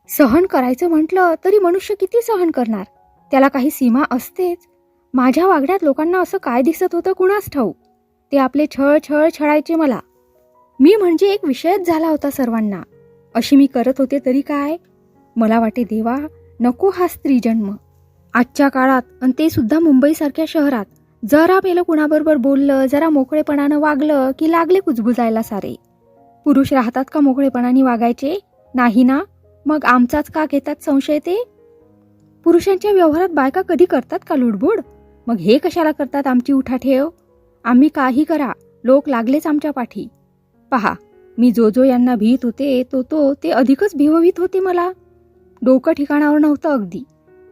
सहन करायचं म्हटलं तरी मनुष्य किती सहन करणार? त्याला काही सीमा असतेच. माझ्या वागण्यात लोकांना असं काय दिसत होतं कुणास ठाऊक. ते आपले छळ छळ छळायचे मला. मी म्हणजे एक विषयच झाला होता सर्वांना. अशी मी करत होते तरी काय? मला वाटे देवा, नको हा स्त्री जन्म. आजच्या काळात, आणि ते सुद्धा मुंबईसारख्या शहरात, जरा मेलं कुणाबरोबर बोललं, जरा मोकळेपणानं वागलं की लागले कुजबुजायला सारे. पुरुष राहतात का मोकळेपणाने वागायचे? नाही ना. मग आमचाच का घेतात संशय ते? पुरुषांच्या व्यवहारात बायका कधी करतात का लुडबुड? मग हे कशाला करतात आमची उठाठेव? आम्ही काही करा, लोक लागलेच आमच्या पाठी. पहा, मी जो यांना भीत होते ते अधिकच भिवभीत होते मला. डोकं ठिकाणावर नव्हतं अगदी.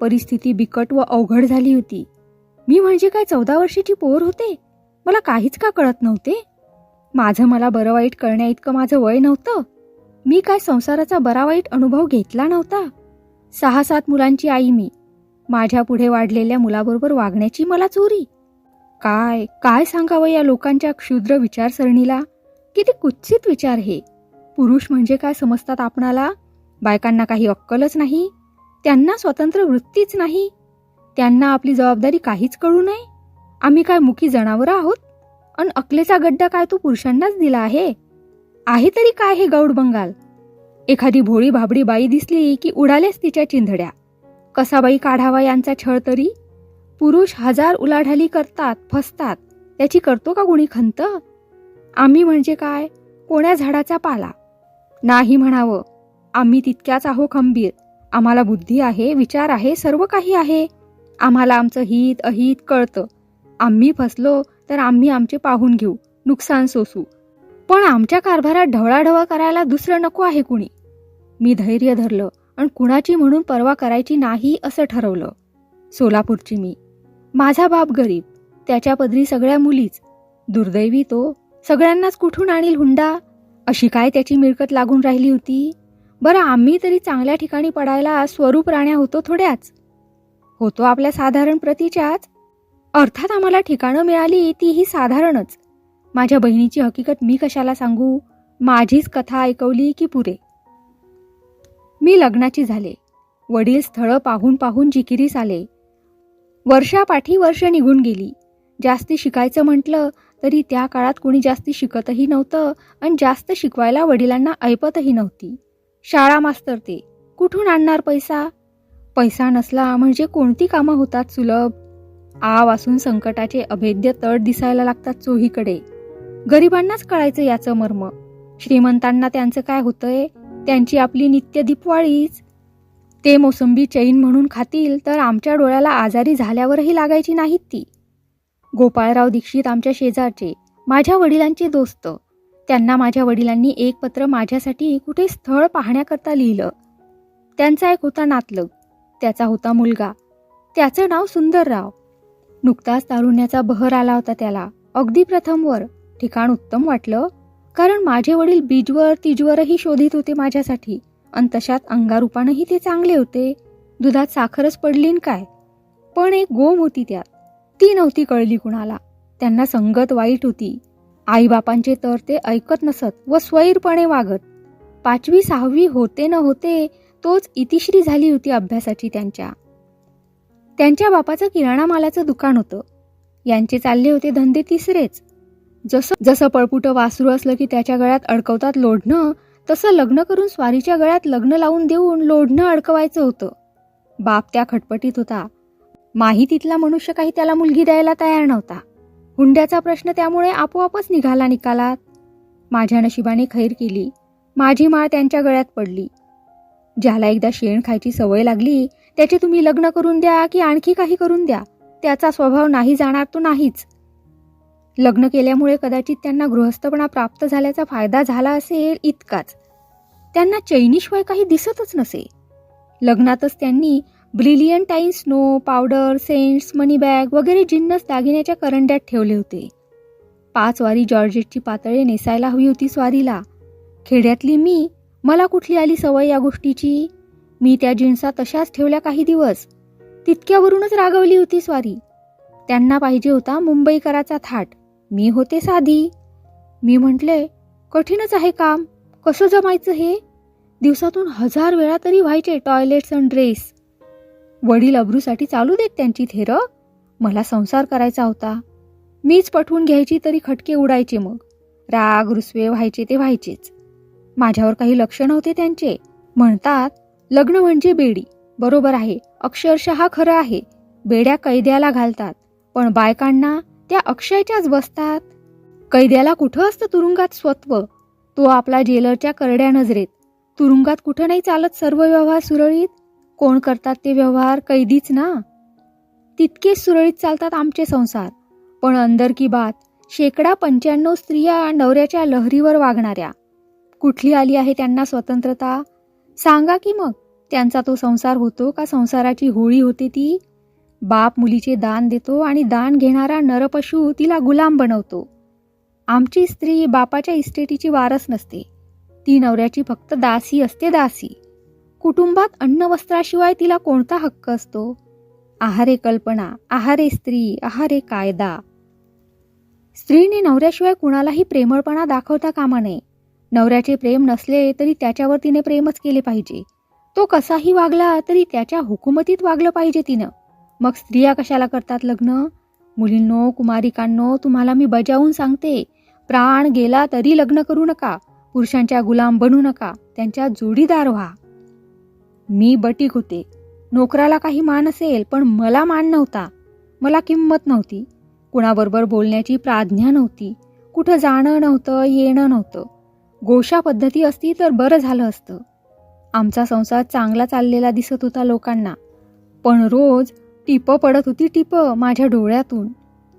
परिस्थिती बिकट व अवघड झाली होती. मी म्हणजे काय 14 वर्षाची पोर होते? मला काहीच का कळत नव्हते? माझं मला बरं वाईट कळण्या इतकं माझं वय नव्हतं? मी काय संसाराचा बरा वाईट अनुभव घेतला नव्हता? 6-7 मुलांची आई मी. माझ्या पुढे वाढलेल्या मुलाबरोबर वागण्याची मला चोरी. काय काय सांगावं या लोकांच्या क्षुद्र विचारसरणीला? किती कुत्सित विचार हे. पुरुष म्हणजे काय समजतात आपणाला? बायकांना काही अक्कलच नाही. त्यांना स्वतंत्र वृत्तीच नाही. त्यांना आपली जबाबदारी काहीच कळू नये. आम्ही काय मुकी जनावरं आहोत? अन अकलेचा गड्डा काय तो पुरुषांनाच दिला आहे? आहे तरी काय हे गौड बंगाल? एखादी भोळी भाबडी बाई दिसली की उडालेच तिच्या चिंधड्या. कसा बाई काढावा यांचा छळ तरी? पुरुष 1000 उलाढाली करतात, फसतात. त्याची करतो का कोणी खंत? आम्ही म्हणजे काय, कोण्या झाडाचा पाला? नाही म्हणावं. आम्ही तितक्याच आहो खंबीर. आम्हाला बुद्धी आहे, विचार आहे, सर्व काही आहे. आम्हाला आमचं हित अहित कळतं. आम्ही फसलो तर आम्ही आमचे पाहून घेऊ, नुकसान सोसू. पण आमच्या कारभारात ढवळाढवळ करायला दुसरं नको आहे कुणी. मी धैर्य धरलं आणि कुणाची म्हणून पर्वा करायची नाही असं ठरवलं. सोलापूरची मी. माझा बाप गरीब, त्याच्या पदरी सगळ्या मुलीच. दुर्दैवी तो, सगळ्यांनाच कुठून आणील हुंडा? अशी काय त्याची मिळकत लागून राहिली होती? बरं, आम्ही तरी चांगल्या ठिकाणी पडायला स्वरूप राण्या होतो थोड्याच. होतो आपल्या साधारण प्रतीच्याच. अर्थात आम्हाला ठिकाणं मिळाली तीही साधारणच. माझ्या बहिणीची हकीकत मी कशाला सांगू? माझीच कथा ऐकवली की पुरे. मी लग्नाची झाले. वडील स्थळं पाहून पाहून जिकिरीस आले. वर्षापाठी वर्ष निघून गेली. जास्ती शिकायचं म्हटलं तरी त्या काळात कोणी जास्ती शिकतही नव्हतं आणि जास्त शिकवायला वडिलांना ऐपतही नव्हती. शाळा मास्तर ते, कुठून आणणार पैसा? पैसा नसला म्हणजे कोणती कामं होतात सुलभ? आव असून संकटाचे अभेद्य तळ दिसायला लागतात चोहीकडे. गरिबांनाच कळायचं याचं मर्म. श्रीमंतांना त्यांचं काय होतंय? त्यांची आपली नित्य दिपवाळीच. ते मोसंबी चैन म्हणून खातील तर आमच्या डोळ्याला आजारी झाल्यावरही लागायची नाहीत ती. गोपाळराव दीक्षित आमच्या शेजारचे, माझ्या वडिलांचे दोस्त. त्यांना माझ्या वडिलांनी एक पत्र माझ्यासाठी कुठे स्थळ पाहण्याकरता लिहिलं. त्यांचा एक होता नातलग, त्याचा होता मुलगा. त्याचं नाव सुंदरराव. नुकताच तारुण्याचा बहर आला होता त्याला. अगदी प्रथमवर. ठिकाण उत्तम वाटलं, कारण माझे वडील बीजवर तिजवरही शोधित होते माझ्यासाठी. आणि तशात अंगारूपानंही ते चांगले होते. दुधात साखरच पडली न काय. पण एक गोम होती त्यात, ती नव्हती कळली कुणाला. त्यांना संगत वाईट होती. आईबापांचे तर ते ऐकत नसत व स्वैरपणे वागत. 5वी-6वी होते न होते तोच इतिश्री झाली होती अभ्यासाची त्यांच्या. त्यांच्या बापाचं किराणा मालाचं दुकान होतं. यांचे चालले होते धंदे तिसरेच. जसं पळपुटं वासरू असलं की त्याच्या गळ्यात अडकवतात लोढणं, तसं लग्न करून स्वारीच्या गळ्यात लग्न लावून देऊन लोढणं अडकवायचं होतं. बाप त्या खटपटीत होता. माहितीतला मनुष्य काही त्याला मुलगी द्यायला तयार नव्हता. हुंड्याचा प्रश्न त्यामुळे आपोआपच निघाला निकालात. माझ्या नशिबाने खैर केली. माझी माळ त्यांच्या गळ्यात पडली. ज्याला एकदा शेण खायची सवय लागली त्याचे तुम्ही लग्न करून द्या की आणखी काही करून द्या, त्याचा स्वभाव नाही जाणार तो नाहीच. लग्न केल्यामुळे कदाचित त्यांना गृहस्थपणा प्राप्त झाल्याचा फायदा झाला असेल इतकाच. त्यांना चैनीशिवाय काही दिसतच नसे. लग्नातच त्यांनी ब्रिलियंटाईन स्नो, पावडर, सेंट्स, मनी बॅग वगैरे जिन्नस दागिन्याच्या करंड्यात ठेवले होते. 5 वारी जॉर्जेटची पातळे नेसायला हवी होती स्वारीला. खेड्यातली मला कुठली आली सवय या गोष्टीची? मी त्या जिन्सा तशाच ठेवल्या काही दिवस. तितक्यावरूनच रागवली होती स्वारी. त्यांना पाहिजे होता मुंबईकराचा थाट. मी होते साधी. मी म्हटले, कठीणच आहे काम, कसं जमायचं हे? दिवसातून 1000 वेळा तरी व्हायचे टॉयलेट्स आणि ड्रेस. वडील अब्रूसाठी चालू देत त्यांची थेरं. मला संसार करायचा होता. मीच पटवून घ्यायची तरी खटके उडायचे. मग राग रुसवे व्हायचे ते व्हायचेच. माझ्यावर काही लक्ष नव्हते त्यांचे. म्हणतात लग्न म्हणजे बेडी. बरोबर आहे, अक्षरशः खरं आहे. बेड्या कैद्याला घालतात, पण बायकांना त्या अक्षयच्याच बसतात. कैद्याला कुठं असतं तुरुंगात स्वत्व? तो आपला जेलरच्या करड्या नजरेत. तुरुंगात कुठं नाही चालत सर्व व्यवहार सुरळीत. कोण करतात ते व्यवहार? कैदीच ना. तितकेच सुरळीत चालतात आमचे संसार. पण अंदर की बात, 95% स्त्रिया नवऱ्याच्या लहरीवर वागणाऱ्या. कुठली आली आहे त्यांना स्वतंत्रता? सांगा की मग, त्यांचा तो संसार होतो का संसाराची होळी होते ती? बाप मुलीचे दान देतो आणि दान घेणारा नरपशु तिला गुलाम बनवतो. आमची स्त्री बापाच्या इस्टेटीची वारस नसते. ती नवऱ्याची फक्त दासी असते, दासी. कुटुंबात अन्न वस्त्राशिवाय तिला कोणता हक्क असतो? आहारे कल्पना, आहारे स्त्री, आहारे कायदा. स्त्रीने नवऱ्याशिवाय कुणालाही प्रेमळपणा दाखवता कामा नये. नवऱ्याचे प्रेम नसले तरी त्याच्यावर तिने प्रेमच केले पाहिजे. तो कसाही वागला तरी त्याच्या हुकुमतीत वागलं पाहिजे तिनं. मग स्त्रिया कशाला करतात लग्न? मुलींनो, कुमारिकांनो, तुम्हाला मी बजावून सांगते, प्राण गेला तरी लग्न करू नका. पुरुषांच्या गुलाम बनू नका. त्यांच्या जोडीदार व्हा. मी बटीक होते. नोकराला काही मान असेल, पण मला मान नव्हता. मला किंमत नव्हती. कुणाबरोबर बोलण्याची प्राज्ञा नव्हती. कुठं जाणं नव्हतं, येणं नव्हतं. गोशा पद्धती असती तर बरं झालं असतं. आमचा संसार चांगला चाललेला दिसत होता लोकांना. पण रोज टिपं पडत होती, टिपं माझ्या डोळ्यातून.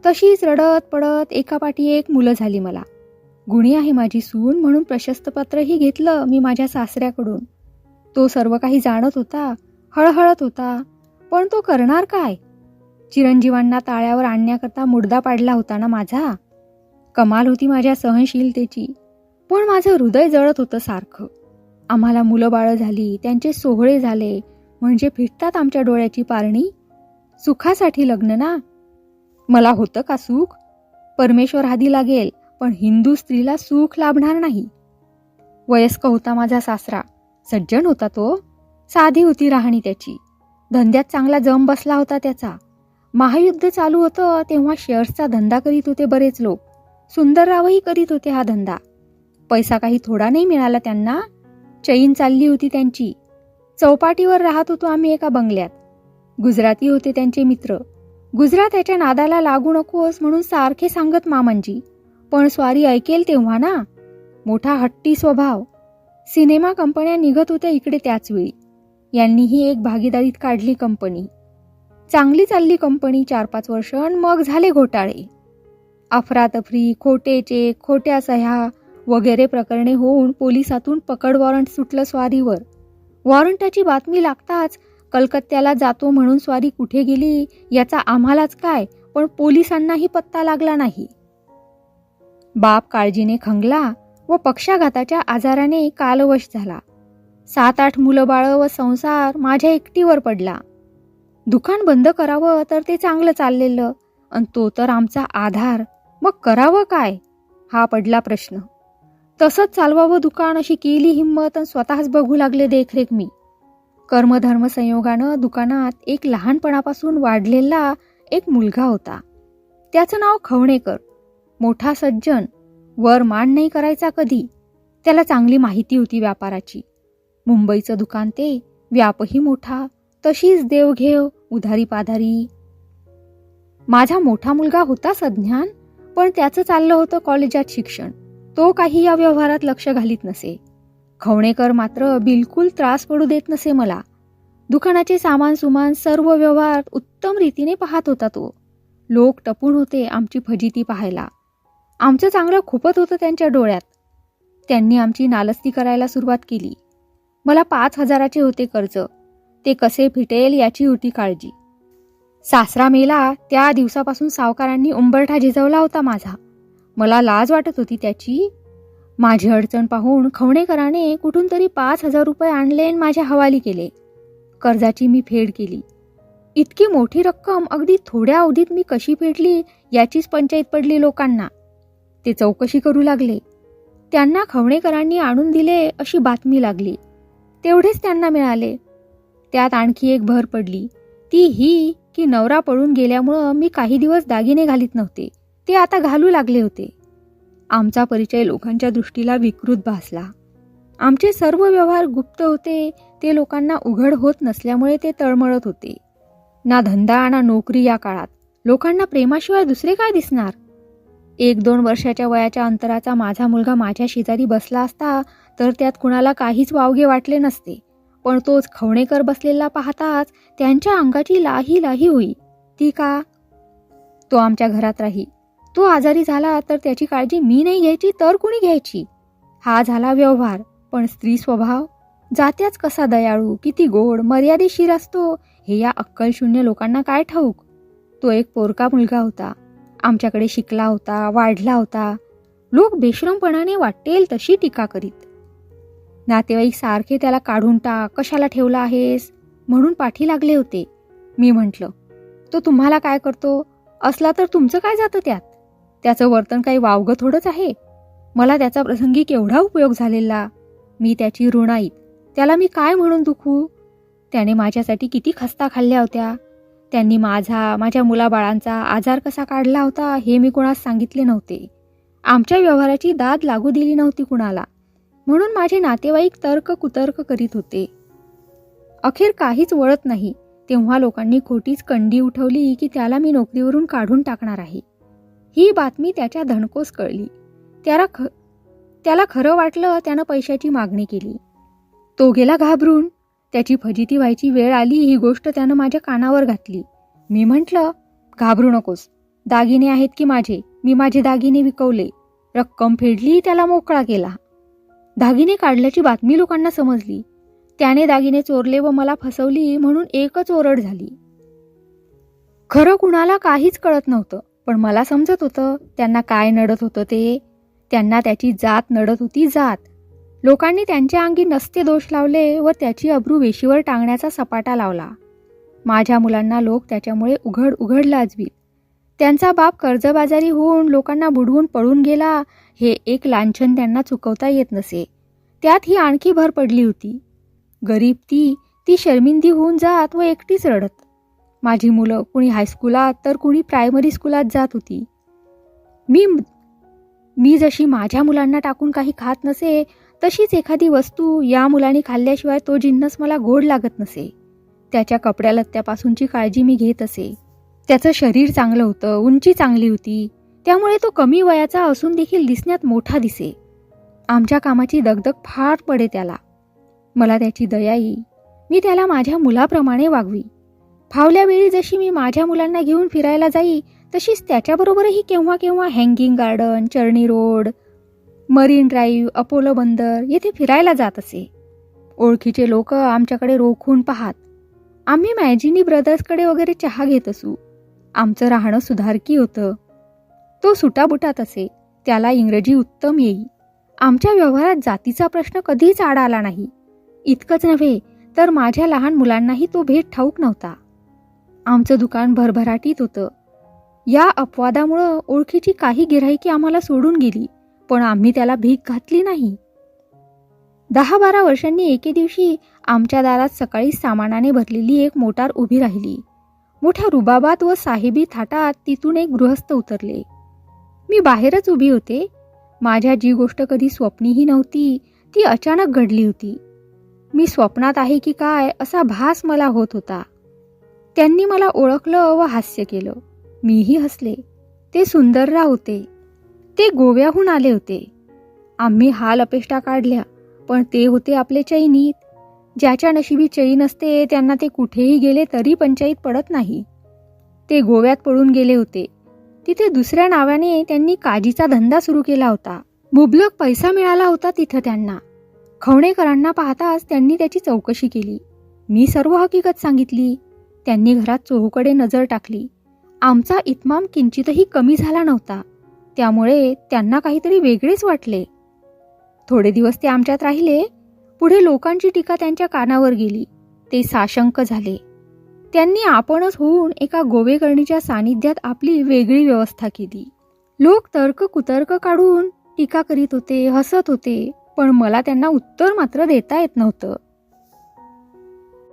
तशीच रडत पडत एकापाठी एक मुलं झाली मला. गुणी आहे माझी सून म्हणून प्रशस्तपत्रही घेतलं मी माझ्या सासऱ्याकडून. तो सर्व काही जाणत होता, हळहळत होता. पण तो करणार काय? चिरंजीवांना ताळ्यावर आणण्याकरता मुडदा पाडला होता ना माझा. कमाल होती माझ्या सहनशीलतेची. पण माझं हृदय जळत होतं सारखं. आम्हाला मुलं बाळं झाली, त्यांचे सोहळे झाले, म्हणजे फिटतात आमच्या डोळ्याची पारणी. सुखासाठी लग्न ना. मला होतं का सुख? परमेश्वर हादी लागेल, पण हिंदू स्त्रीला सुख लाभणार नाही. वयस्क होता माझा सासरा. सज्जन होता तो. साधी होती राहणी त्याची. धंद्यात चांगला जम बसला होता त्याचा. महायुद्ध चालू होतं तेव्हा शेअर्सचा धंदा करीत होते बरेच लोक. सुंदररावही करीत होते हा धंदा. पैसा काही थोडा नाही मिळाला त्यांना. चैन चालली होती त्यांची. चौपाटीवर राहत होतो आम्ही एका बंगल्यात. गुजराती होते त्यांचे मित्र. गुजरात याच्या नादाला लागू नकोस म्हणून सारखे सांगत मामांजी. पण स्वारी ऐकेल तेव्हा ना. मोठा हट्टी स्वभाव. सिनेमा कंपन्या निघत होत्या इकडे त्याचवेळी. यांनीही एक भागीदारीत काढली कंपनी. चांगली चालली कंपनी 4-5 वर्ष, मग झाले घोटाळे. अफरातफरी, खोटे चेक, खोट्या सह्या वगैरे प्रकरणे होऊन पोलिसातून पकड वॉरंट सुटलं स्वारीवर. वॉरंटाची बातमी लागताच कलकत्त्याला जातो म्हणून स्वारी कुठे गेली याचा आम्हालाच काय, पण पोलिसांनाही पत्ता लागला नाही. बाप काळजीने खंगला व पक्षाघाताच्या आजाराने कालवश झाला. 7-8 मुलं बाळं व संसार माझ्या एकटीवर पडला. दुकान बंद करावं तर ते चांगलं चाललेलं, आणि तो तर आमचा आधार. मग करावं काय हा पडला प्रश्न. तसंच चालवावं दुकान अशी केली हिंमत, आणि स्वतःच बघू लागले देखरेख मी. कर्मधर्म संयोगानं दुकानात एक लहानपणापासून वाढलेला एक मुलगा होता. त्याचं नाव खवणेकर. मोठा सज्जन. वर मान नाही करायचा कधी. त्याला चांगली माहिती होती व्यापाराची. मुंबईचं दुकान ते, व्यापही मोठा, तशीच देवघेव, उधारी पाधारी. माझा मोठा मुलगा होता सज्ञान, पण त्याचं चाललं होतं कॉलेजात शिक्षण. तो काही या व्यवहारात लक्ष घालीत नसे. खवणेकर मात्र बिलकुल त्रास पडू देत नसे मला. दुकानाचे सामान सुमान सर्व व्यवहार उत्तम रीतीने पाहत होता तो. लोक टपून होते आमची फजिती पाहायला. आमचं चांगलं खुपत होतं त्यांच्या डोळ्यात. त्यांनी आमची नालस्ती करायला सुरुवात केली. मला 5,000चे होते कर्ज. ते कसे फिटेल याची होती काळजी. सासरा मेला त्या दिवसापासून सावकारांनी उंबरठा झिजवला होता माझा. मला लाज वाटत होती त्याची. माझी अडचण पाहून खवणेकराने कुठून तरी 5,000 रुपये आणले आणि माझ्या हवाली केले. कर्जाची मी फेड केली. इतकी मोठी रक्कम अगदी थोड्या अवधीत मी कशी फेडली याचीच पंचायत पडली लोकांना. ते चौकशी करू लागले. त्यांना खवणेकरांनी आणून दिले अशी बातमी लागली. तेवढेच त्यांना मिळाले. त्यात आणखी एक भर पडली, ती ही की नवरा पळून गेल्यामुळं मी काही दिवस दागिने घालीत नव्हते, ते आता घालू लागले होते. आमचा परिचय लोकांच्या दृष्टीला विकृत भासला. आमचे सर्व व्यवहार गुप्त होते, ते लोकांना उघड होत नसल्यामुळे ते तळमळत होते. ना धंदा ना नोकरी या काळात. लोकांना प्रेमाशिवाय दुसरे काय दिसणार? 1-2 वर्षाच्या वयाच्या अंतराचा माझा मुलगा माझ्या शेजारी बसला असता तर त्यात कुणाला काहीच वावगे वाटले नसते. पण तोच खवणेकर बसलेला पाहताच त्यांच्या अंगाची लाही लाही होई. ती का? तो आमच्या घरात राही. तो आजारी झाला तर त्याची काळजी मी नाही घ्यायची तर कुणी घ्यायची? हा झाला व्यवहार. पण स्त्री स्वभाव जात्याच कसा दयाळू, किती गोड, मर्यादेशीर असतो हे या अक्कलशून्य लोकांना काय ठाऊक? तो एक पोरका मुलगा होता. आमच्याकडे शिकला होता, वाढला होता. लोक बेशरमपणाने वाटेल तशी टीका करीत. नातेवाईक सारखे त्याला काढून टाक, कशाला ठेवला आहेस म्हणून पाठी लागले होते. मी म्हटलं, तो तुम्हाला काय करतो? असला तर तुमचं काय जातं त्यात? त्याचं वर्तन काही वावगं थोडंच आहे. मला त्याचा प्रसंगी केवढा उपयोग झालेला. मी त्याची ऋणाईत. त्याला मी काय म्हणून दुखू? त्याने माझ्यासाठी किती खस्ता खाल्ल्या होत्या. त्यांनी माझ्या मुलाबाळांचा आजार कसा काढला होता हे मी कुणास सांगितले नव्हते. आमच्या व्यवहाराची दाद लागू दिली नव्हती कुणाला. म्हणून माझे नातेवाईक तर्क कुतर्क करीत होते. अखेर काहीच वळत नाही तेव्हा लोकांनी खोटीच कंडी उठवली की त्याला मी नोकरीवरून काढून टाकणार आहे. ही बातमी त्याच्या धणकोस कळली. त्याला खरं वाटलं. त्यानं पैशाची मागणी केली. तो गेला घाबरून. त्याची फजिती व्हायची वेळ आली ही गोष्ट त्यानं माझ्या कानावर घातली. मी म्हटलं, घाबरू नकोस. दागिने आहेत की माझे. मी माझे दागिने विकवले. रक्कम फेडली, त्याला मोकळा केला. दागिने काढल्याची बातमी लोकांना समजली. त्याने दागिने चोरले व मला फसवली म्हणून एकच ओरड झाली. खरं कुणाला काहीच कळत नव्हतं. पण मला समजत होतं त्यांना काय नडत होतं ते. त्यांना त्याची जात नडत होती, जात. लोकांनी त्यांच्या अंगी नसते दोष लावले व त्याची अब्रू वेशीवर टांगण्याचा सपाटा लावला. माझ्या मुलांना लोक त्याच्यामुळे उघड लाजवीत. त्यांचा बाप कर्जबाजारी होऊन लोकांना बुडवून पळून गेला हे एक लांछन त्यांना चुकवता येत नसे. त्यात ही आणखी भर पडली होती. गरीब ती शर्मिंदी होऊन जात व एकटीच रडत. माझी मुलं कुणी हायस्कूलात तर कुणी प्रायमरी स्कूलात जात होती. मी जशी माझ्या मुलांना टाकून काही खात नसे तशीच एखादी वस्तू या मुलांनी खाल्ल्याशिवाय तो जिन्नस मला गोड लागत नसे. त्याच्या कपड्या लत्त्यापासूनची काळजी मी घेत असे. त्याचं शरीर चांगलं होतं, उंची चांगली होती. त्यामुळे तो कमी वयाचा असून देखील दिसण्यात मोठा दिसे. आमच्या कामाची दगदग फार पडे त्याला. मला त्याची दया येई. मी त्याला माझ्या मुलाप्रमाणे वागवी. फावल्या वेळी जशी मी माझ्या मुलांना घेऊन फिरायला जाई तशीच त्याच्याबरोबरही केव्हा केव्हा hanging garden, Charni road, marine drive, Apollo बंदर येथे फिरायला जात असे. ओळखीचे लोक आमच्याकडे रोखून पाहात. आम्ही मॅजिनी ब्रदर्सकडे वगैरे चहा घेत असू. आमचं राहणं सुधारकी होतं. तो सुटाबुटात असे. त्याला इंग्रजी उत्तम येई. आमच्या व्यवहारात जातीचा प्रश्न कधीच आड आला नाही. इतकंच नव्हे तर माझ्या लहान मुलांनाही तो भेद ठाऊक नव्हता. आमचं दुकान भरभराटीत होतं. या अपवादामुळं ओळखीची काही गिऱ्हाईकी आम्हाला सोडून गेली. पण आम्ही त्याला भीक घातली नाही. 10-12 वर्षांनी एके दिवशी आमच्या दारात सकाळी सामानाने भरलेली एक मोटार उभी राहिली. मोठ्या रुबाबात व साहेबी थाटात तिथून एक गृहस्थ उतरले. मी बाहेरच उभी होते. माझ्या जी गोष्ट कधी स्वप्नीही नव्हती ती अचानक घडली होती. मी स्वप्नात आहे की काय असा भास मला होत होता. त्यांनी मला ओळखलं व हास्य केलं. मीही हसले. ते सुंदरराव होते. ते गोव्याहून आले होते. आम्ही हाल अपेष्टा काढल्या पण ते होते आपले चैनीत. ज्याच्या नशिबी चैन असते त्यांना ते कुठेही गेले तरी पंचाईत पडत नाही. ते गोव्यात पळून गेले होते. तिथे दुसऱ्या नावाने त्यांनी काजीचा धंदा सुरू केला होता. मुबलक पैसा मिळाला होता तिथं त्यांना. खवणेकरांना पाहताच त्यांनी त्याची चौकशी केली. मी सर्व हकीकत सांगितली. त्यांनी घरात चोहूकडे नजर टाकली. आमचा इत्माम किंचितही कमी झाला नव्हता. त्यामुळे त्यांना काहीतरी वेगळेच वाटले. थोडे दिवस ते आमच्यात राहिले. पुढे लोकांची टीका त्यांच्या कानावर गेली. ते साशंक झाले. त्यांनी आपणच होऊन एका गोवेकर्णीच्या सानिध्यात आपली वेगळी व्यवस्था केली. लोक तर्क कुतर्क काढून टीका करीत होते, हसत होते. पण मला त्यांना उत्तर मात्र देता येत नव्हतं.